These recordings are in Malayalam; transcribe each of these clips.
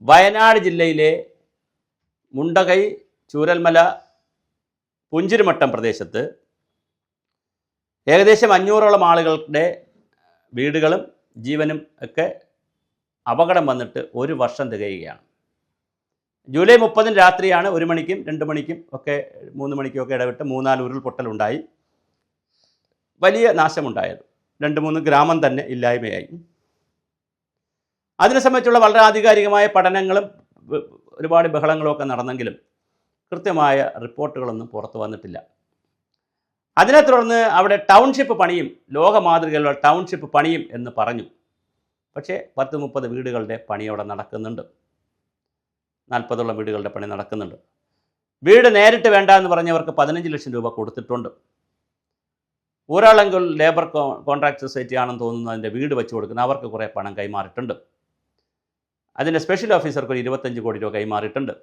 വയനാട് ജില്ലയിലെ മുണ്ടകൈ, ചൂരൽമല, പുഞ്ചിരിമട്ടം പ്രദേശത്ത് ഏകദേശം 500ഓളം ആളുകളുടെ വീടുകളും ജീവനും ഒക്കെ അപകടം വന്നിട്ട് ഒരു വർഷം തികയുകയാണ്. ജൂലൈ 30 രാത്രിയാണ് 1 മണിക്കും 2 മണിക്കും ഒക്കെ 3 മണിക്കും ഒക്കെ ഇടവിട്ട് 3-4 ഉരുൾപൊട്ടലുണ്ടായി. വലിയ നാശമുണ്ടായത്. 2-3 ഗ്രാമം തന്നെ ഇല്ലായ്മയായി. അതിനെ സംബന്ധിച്ചുള്ള വളരെ ആധികാരികമായ പഠനങ്ങളും ഒരുപാട് ബഹളങ്ങളും ഒക്കെ നടന്നെങ്കിലും കൃത്യമായ റിപ്പോർട്ടുകളൊന്നും പുറത്തു വന്നിട്ടില്ല. അതിനെ തുടർന്ന് അവിടെ ടൗൺഷിപ്പ് പണിയും, ലോക മാതൃകയിലുള്ള ടൗൺഷിപ്പ് പണിയും എന്ന് പറഞ്ഞു. പക്ഷേ 10-30 വീടുകളുടെ പണി അവിടെ നടക്കുന്നുണ്ട്. 40ഓളം വീടുകളുടെ പണി നടക്കുന്നുണ്ട്. വീട് നേരിട്ട് വേണ്ട എന്ന് പറഞ്ഞവർക്ക് 15 ലക്ഷം രൂപ കൊടുത്തിട്ടുണ്ട്. ഊരാളങ്കൽ ലേബർ കോൺട്രാക്ട് സൊസൈറ്റി ആണെന്ന് തോന്നുന്നു അതിൻ്റെ വീട് വെച്ച് കൊടുക്കുന്ന അവർക്ക് കുറേ പണം കൈമാറിയിട്ടുണ്ട്. അതിൻ്റെ സ്പെഷ്യൽ ഓഫീസർക്ക് ഒരു 25 കോടി രൂപ കൈമാറിയിട്ടുണ്ട്.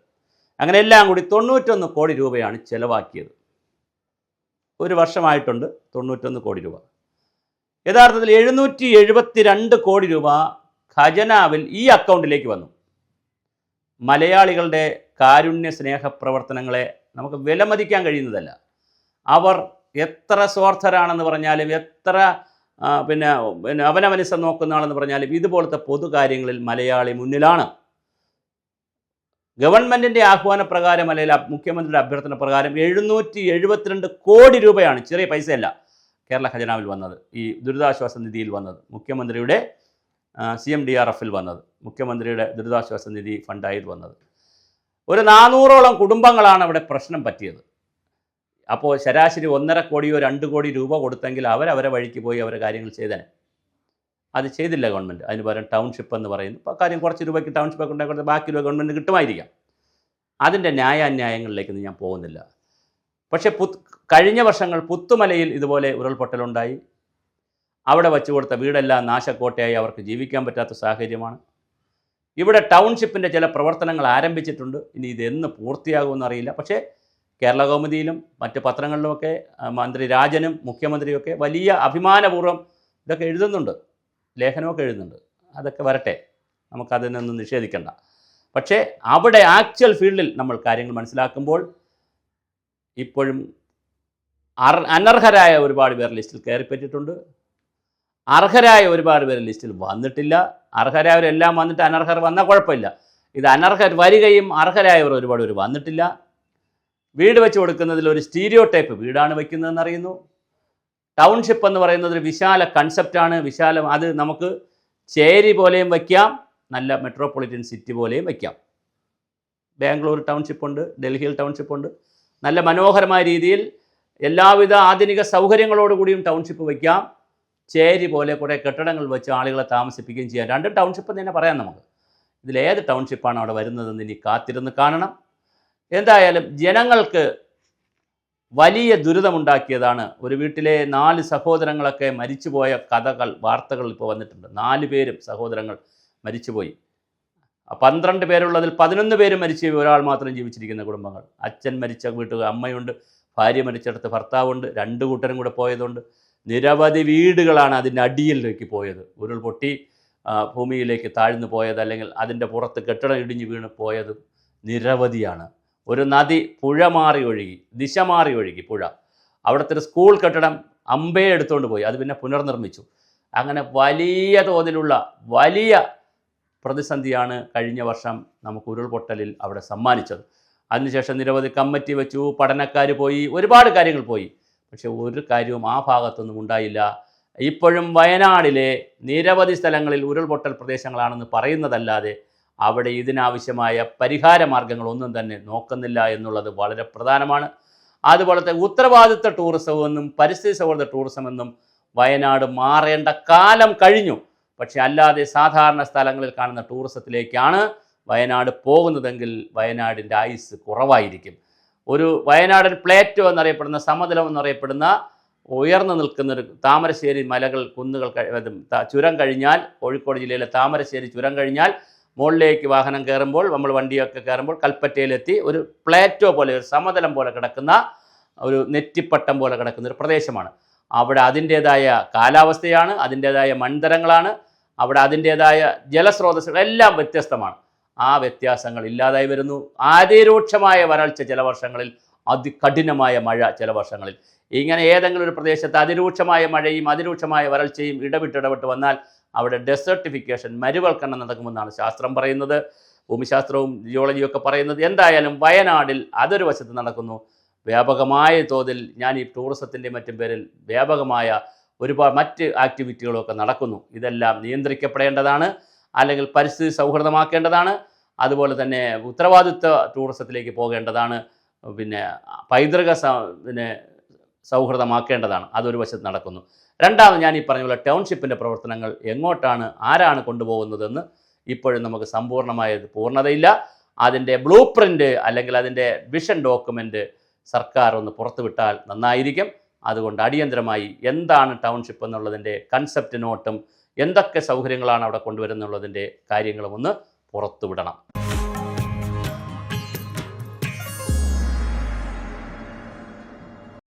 അങ്ങനെ എല്ലാം കൂടി 91 കോടി രൂപയാണ് ചിലവാക്കിയത്. ഒരു വർഷമായിട്ടുണ്ട് 91 കോടി രൂപ. യഥാർത്ഥത്തിൽ 772 കോടി രൂപ ഖജനാവിൽ ഈ അക്കൗണ്ടിലേക്ക് വന്നു. മലയാളികളുടെ കാരുണ്യ സ്നേഹ പ്രവർത്തനങ്ങളെ നമുക്ക് വിലമതിക്കാൻ കഴിയുന്നതല്ല. അവർ എത്ര സ്വാർത്ഥരാണെന്ന് പറഞ്ഞാലും, എത്ര അവനവനിസം നോക്കുന്ന ആളെന്ന് പറഞ്ഞാലും, ഇതുപോലത്തെ പൊതുകാര്യങ്ങളിൽ മലയാളി മുന്നിലാണ്. ഗവൺമെൻറ്റിൻ്റെ ആഹ്വാനപ്രകാരം അല്ലെങ്കിൽ മുഖ്യമന്ത്രിയുടെ അഭ്യർത്ഥന പ്രകാരം 772 കോടി രൂപയാണ്, ചെറിയ പൈസയല്ല, കേരള ഖജനാവിൽ വന്നത്, ഈ ദുരിതാശ്വാസ നിധിയിൽ വന്നത്, മുഖ്യമന്ത്രിയുടെ CMDRFൽ വന്നത്, മുഖ്യമന്ത്രിയുടെ ദുരിതാശ്വാസ നിധി ഫണ്ടായി വന്നത്. ഒരു 400ഓളം കുടുംബങ്ങളാണ് അവിടെ പ്രശ്നം പറ്റിയത്. അപ്പോൾ ശരാശരി 1.5 കോടിയോ 2 കോടി രൂപ കൊടുത്തെങ്കിൽ അവരവരെ വഴിക്ക് പോയി അവരെ കാര്യങ്ങൾ ചെയ്തേനെ. അത് ചെയ്തില്ല ഗവൺമെൻറ്. അതിന് പകരം ടൗൺഷിപ്പ് എന്ന് പറയുന്നു. ഇപ്പോൾ കാര്യം കുറച്ച് രൂപയ്ക്ക് ടൗൺഷിപ്പൊക്കെ ഉണ്ടാക്കി ബാക്കി രൂപ ഗവൺമെൻറ് കിട്ടുമായിരിക്കാം. അതിൻ്റെ ന്യായാന്യായങ്ങളിലേക്കൊന്നും ഞാൻ പോകുന്നില്ല. പക്ഷേ കഴിഞ്ഞ വർഷങ്ങൾ പുത്തുമലയിൽ ഇതുപോലെ ഉരുൾപൊട്ടലുണ്ടായി. അവിടെ വച്ചു കൊടുത്ത വീടെല്ലാം നാശക്കോട്ടയായി, അവർക്ക് ജീവിക്കാൻ പറ്റാത്ത സാഹചര്യമാണ്. ഇവിടെ ടൗൺഷിപ്പിൻ്റെ ചില പ്രവർത്തനങ്ങൾ ആരംഭിച്ചിട്ടുണ്ട്. ഇനി ഇതെന്ന് പൂർത്തിയാകുമെന്ന് അറിയില്ല. പക്ഷേ കേരള കൗമുദിയിലും മറ്റ് പത്രങ്ങളിലുമൊക്കെ മന്ത്രി രാജനും മുഖ്യമന്ത്രിയൊക്കെ വലിയ അഭിമാനപൂർവ്വം ഇതൊക്കെ എഴുതുന്നുണ്ട്, ലേഖനമൊക്കെ എഴുതുന്നുണ്ട്. അതൊക്കെ വരട്ടെ, നമുക്കതിനൊന്നും നിഷേധിക്കേണ്ട. പക്ഷേ അവിടെ ആക്ച്വൽ ഫീൽഡിൽ നമ്മൾ കാര്യങ്ങൾ മനസ്സിലാക്കുമ്പോൾ ഇപ്പോഴും അനർഹരായ ഒരുപാട് പേർ ലിസ്റ്റിൽ കയറിപ്പറ്റിയിട്ടുണ്ട്. അർഹരായ ഒരുപാട് പേർ ലിസ്റ്റിൽ വന്നിട്ടില്ല. അർഹരായവരെല്ലാം വന്നിട്ട് അനർഹർ വന്നാൽ കുഴപ്പമില്ല. ഇത് അനർഹർ വരികയും അർഹരായവർ ഒരുപാട് പേർ വന്നിട്ടില്ല. വീട് വെച്ച് കൊടുക്കുന്നതിൽ ഒരു സ്റ്റീരിയോ ടൈപ്പ് വീടാണ് വയ്ക്കുന്നതെന്ന് അറിയുന്നു. ടൗൺഷിപ്പ് എന്ന് പറയുന്നത് ഒരു വിശാല കൺസെപ്റ്റാണ്, വിശാലം. അത് നമുക്ക് ചേരി പോലെയും വയ്ക്കാം, നല്ല മെട്രോപൊളിറ്റൻ സിറ്റി പോലെയും വയ്ക്കാം. ബാംഗ്ലൂർ ടൗൺഷിപ്പുണ്ട്, ഡൽഹിയിൽ ടൗൺഷിപ്പുണ്ട്. നല്ല മനോഹരമായ രീതിയിൽ എല്ലാവിധ ആധുനിക സൗകര്യങ്ങളോടുകൂടിയും ടൗൺഷിപ്പ് വയ്ക്കാം. ചേരി പോലെ കുറേ കെട്ടിടങ്ങൾ വെച്ച് ആളുകളെ താമസിപ്പിക്കുകയും ചെയ്യാം. രണ്ടും ടൗൺഷിപ്പ് തന്നെ പറയാം നമുക്ക്. ഇതിലേത് ടൗൺഷിപ്പാണ് അവിടെ വരുന്നതെന്ന് ഇനി കാത്തിരുന്ന് കാണണം. എന്തായാലും ജനങ്ങൾക്ക് വലിയ ദുരിതമുണ്ടാക്കിയതാണ്. ഒരു വീട്ടിലെ 4 സഹോദരങ്ങളൊക്കെ മരിച്ചുപോയ കഥകൾ, വാർത്തകൾ ഇപ്പോൾ വന്നിട്ടുണ്ട്. 4 പേരും സഹോദരങ്ങൾ മരിച്ചുപോയി. 12 പേരുള്ളതിൽ 11 പേരും മരിച്ചു, ഒരാൾ മാത്രം ജീവിച്ചിരിക്കുന്ന കുടുംബങ്ങൾ. അച്ഛൻ മരിച്ച വീട്ടുകാർ, അമ്മയുണ്ട്, ഭാര്യ മരിച്ചിടത്ത് ഭർത്താവുണ്ട്, 2 കൂട്ടരും കൂടെ പോയതുകൊണ്ട് നിരവധി വീടുകളാണ് അതിൻ്റെ അടിയിലേക്ക് പോയത്. ഉരുൾപൊട്ടി ഭൂമിയിലേക്ക് താഴ്ന്നു പോയത്, അല്ലെങ്കിൽ അതിൻ്റെ പുറത്ത് കെട്ടിടം ഇടിഞ്ഞ് വീണ് പോയതും നിരവധിയാണ്. ഒരു നദി പുഴ മാറി ഒഴുകി, ദിശ മാറി ഒഴുകി പുഴ. അവിടുത്തെ ഒരു സ്കൂൾ കെട്ടിടം അമ്പയെ എടുത്തുകൊണ്ട് പോയി, അത് പിന്നെ പുനർനിർമ്മിച്ചു. അങ്ങനെ വലിയ തോതിലുള്ള വലിയ പ്രതിസന്ധിയാണ് കഴിഞ്ഞ വർഷം നമുക്ക് ഉരുൾപൊട്ടലിൽ അവിടെ സമ്മാനിച്ചത്. അതിനുശേഷം നിരവധി കമ്മിറ്റി വെച്ചു, പഠനക്കാർ പോയി, ഒരുപാട് കാര്യങ്ങൾ പോയി. പക്ഷേ ഒരു കാര്യവും ആ ഭാഗത്തൊന്നും ഉണ്ടായില്ല. ഇപ്പോഴും വയനാടിലെ നിരവധി സ്ഥലങ്ങളിൽ ഉരുൾപൊട്ടൽ പ്രദേശങ്ങളാണെന്ന് പറയുന്നതല്ലാതെ അവിടെ ഇതിനാവശ്യമായ പരിഹാര മാർഗങ്ങളൊന്നും തന്നെ നോക്കുന്നില്ല എന്നുള്ളത് വളരെ പ്രധാനമാണ്. അതുപോലത്തെ ഉത്തരവാദിത്ത ടൂറിസമെന്നും പരിസ്ഥിതി സൗഹൃദ ടൂറിസമെന്നും വയനാട് മാറേണ്ട കാലം കഴിഞ്ഞു. പക്ഷേ അല്ലാതെ സാധാരണ സ്ഥലങ്ങളിൽ കാണുന്ന ടൂറിസത്തിലേക്കാണ് വയനാട് പോകുന്നതെങ്കിൽ വയനാടിൻ്റെ ആയുസ് കുറവായിരിക്കും. ഒരു വയനാടൻ പ്ലേറ്റോ എന്നറിയപ്പെടുന്ന, സമതലം എന്നറിയപ്പെടുന്ന ഉയർന്നു നിൽക്കുന്നൊരു താമരശ്ശേരി മലകൾ, കുന്നുകൾ, ചുരം കഴിഞ്ഞാൽ, കോഴിക്കോട് ജില്ലയിലെ താമരശ്ശേരി ചുരം കഴിഞ്ഞാൽ മുകളിലേക്ക് വാഹനം കയറുമ്പോൾ, നമ്മൾ വണ്ടിയൊക്കെ കയറുമ്പോൾ കൽപ്പറ്റയിലെത്തി ഒരു പ്ലേറ്റോ പോലെ, ഒരു സമതലം പോലെ കിടക്കുന്ന, ഒരു നെറ്റിപ്പട്ടം പോലെ കിടക്കുന്ന ഒരു പ്രദേശമാണ്. അവിടെ അതിൻ്റേതായ കാലാവസ്ഥയാണ്, അതിൻ്റേതായ മൺതരങ്ങളാണ്, അവിടെ അതിൻ്റേതായ ജലസ്രോതസ്സുകളെല്ലാം വ്യത്യസ്തമാണ്. ആ വ്യത്യാസങ്ങൾ ഇല്ലാതായി വരുന്നു. അതിരൂക്ഷമായ വരൾച്ച ചില വർഷങ്ങളിൽ, അതികഠിനമായ മഴ ചില വർഷങ്ങളിൽ. ഇങ്ങനെ ഏതെങ്കിലും ഒരു പ്രദേശത്ത് അതിരൂക്ഷമായ മഴയും അതിരൂക്ഷമായ വരൾച്ചയും ഇടവിട്ട് വന്നാൽ അവിടെ ഡെസർട്ടിഫിക്കേഷൻ, മരുവൽക്കരണം നടക്കുമെന്നാണ് ശാസ്ത്രം പറയുന്നത്, ഭൂമിശാസ്ത്രവും ജിയോളജിയും ഒക്കെ പറയുന്നത്. എന്തായാലും വയനാടിൽ അതൊരു വശത്ത് നടക്കുന്നു. വ്യാപകമായ തോതിൽ ഞാൻ ഈ ടൂറിസത്തിൻ്റെ മറ്റും പേരിൽ വ്യാപകമായ ഒരുപാട് മറ്റ് ആക്ടിവിറ്റികളൊക്കെ നടക്കുന്നു. ഇതെല്ലാം നിയന്ത്രിക്കപ്പെടേണ്ടതാണ്, അല്ലെങ്കിൽ പരിസ്ഥിതി സൗഹൃദമാക്കേണ്ടതാണ്. അതുപോലെ തന്നെ ഉത്തരവാദിത്വ ടൂറിസത്തിലേക്ക് പോകേണ്ടതാണ്. പിന്നെ പൈതൃക സൗഹൃദമാക്കേണ്ടതാണ്. അതൊരു വശത്ത് നടക്കുന്നു. രണ്ടാമത് ഞാൻ ഈ പറഞ്ഞ പോലെ ടൗൺഷിപ്പിൻ്റെ പ്രവർത്തനങ്ങൾ എങ്ങോട്ടാണ്, ആരാണ് കൊണ്ടുപോകുന്നതെന്ന് ഇപ്പോഴും നമുക്ക് സമ്പൂർണ്ണമായ പൂർണ്ണതയില്ല. അതിൻ്റെ ബ്ലൂ പ്രിൻ്റ് അല്ലെങ്കിൽ അതിൻ്റെ വിഷൻ ഡോക്യുമെൻ്റ് സർക്കാർ ഒന്ന് പുറത്തുവിട്ടാൽ നന്നായിരിക്കും. അതുകൊണ്ട് അടിയന്തരമായി എന്താണ് ടൗൺഷിപ്പ് എന്നുള്ളതിൻ്റെ കൺസെപ്റ്റ് നോട്ടും എന്തൊക്കെ സൗകര്യങ്ങളാണ് അവിടെ കൊണ്ടുവരുന്നുള്ളതിൻ്റെ കാര്യങ്ങളും ഒന്ന് പുറത്തുവിടണം.